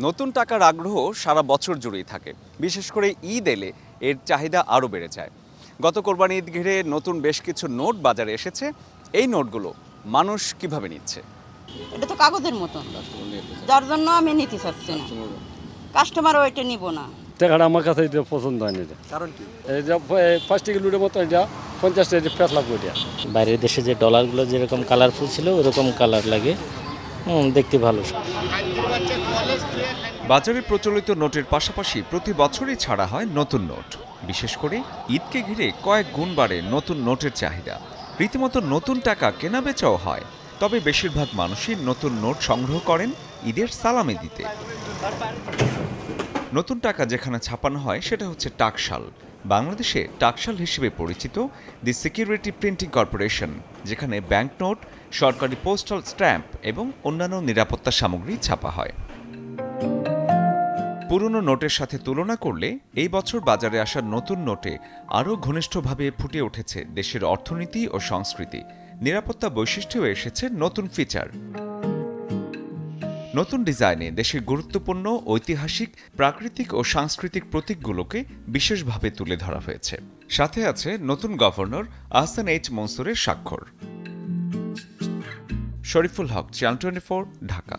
নতুন টাকার আগ্রহ সারা বছর জুড়েই থাকে, বিশেষ করে ঈদ এলে এর চাহিদা আরও বেড়ে যায়। গত কোরবানি ঈদ ঘিরে নতুন বেশ কিছু নোট বাজারে এসেছে। এই নোটগুলো মানুষ কিভাবে নিচ্ছে? এটা তো কাগজের মতন, যার জন্য আমি নিতে চাচ্ছি না। কাস্টমার ওইটা নিব না। টাকাটা আমার কাছে এটা পছন্দ হয়নি। কারণ কি? এই যে 5 টাকা লুটের মতো এটা 50 টাকা পেঁচলা করে। বাইরের দেশে যে ডলারগুলো যেরকম কালারফুল ছিল ওরকম কালার লাগে, দেখতে ভালো। বাজারে প্রচলিত নোটের পাশাপাশি প্রতি বছরই ছাড়া হয় নতুন নোট। বিশেষ করে ঈদকে ঘিরে কয়েক গুণ বাড়ে নতুন নোটের চাহিদা। রীতিমতো নতুন টাকা কেনা বেচাও হয়। তবে বেশিরভাগ মানুষই নতুন নোট সংগ্রহ করেন ঈদের সালামি দিতে। নতুন টাকা যেখানে ছাপানো হয় সেটা হচ্ছে টাকশাল। বাংলাদেশে টাকশাল হিসেবে পরিচিত দি সিকিউরিটি প্রিন্টিং কর্পোরেশন, যেখানে ব্যাংক নোট, সরকারি পোস্টাল স্ট্যাম্প এবং অন্যান্য নিরাপত্তা সামগ্রী ছাপা হয়। পুরনো নোটের সাথে তুলনা করলে এই বছর বাজারে আসা নতুন নোটে আরও ঘনিষ্ঠভাবে ফুটে উঠেছে দেশের অর্থনীতি ও সংস্কৃতি। নিরাপত্তা বৈশিষ্ট্যেও এসেছে নতুন ফিচার। নতুন ডিজাইনে দেশের গুরুত্বপূর্ণ ঐতিহাসিক, প্রাকৃতিক ও সাংস্কৃতিক প্রতীকগুলোকে বিশেষভাবে তুলে ধরা হয়েছে। সাথে আছে নতুন গভর্নর আহসান এইচ মনসুরের স্বাক্ষর। শরীফুল হক, চ্যানেল 24, ঢাকা।